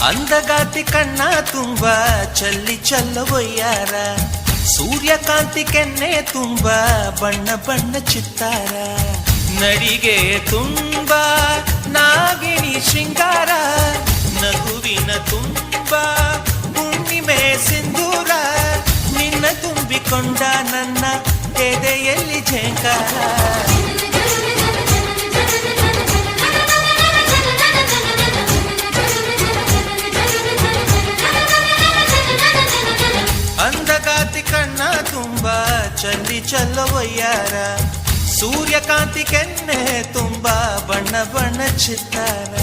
ಅಂದಗಾತಿ ಕಣ್ಣ ತುಂಬ ಚಲ್ಲಿ ಚಲ್ಲವೊಯ್ಯಾರ, ಸೂರ್ಯಕಾಂತಿ ಕೆನ್ನೆ ತುಂಬ ಬಣ್ಣ ಬಣ್ಣ ಚಿತ್ತಾರ, ನಡಿಗೆ ತುಂಬ ನಾಗಿಣಿ ಶೃಂಗಾರ, ನಗುವಿನ ತುಂಬ ಹುಣ್ಣಿಮೆ ಸಿಂಧೂರ, ನಿನ್ನ ತುಂಬಿಕೊಂಡ ನನ್ನ ಎದೆಯಲ್ಲಿ ಝೇಂಕಾರ. ಅಂದಗಾತಿ ಕಣ್ಣ ತುಂಬ ಚಲ್ಲಿ ಚಲ್ಲವೊಯ್ಯಾರ, ಸೂರ್ಯಕಾಂತಿ ಕೆನ್ನೆ ತುಂಬ ಬಣ್ಣ ಬಣ್ಣ ಚಿತ್ತಾರ.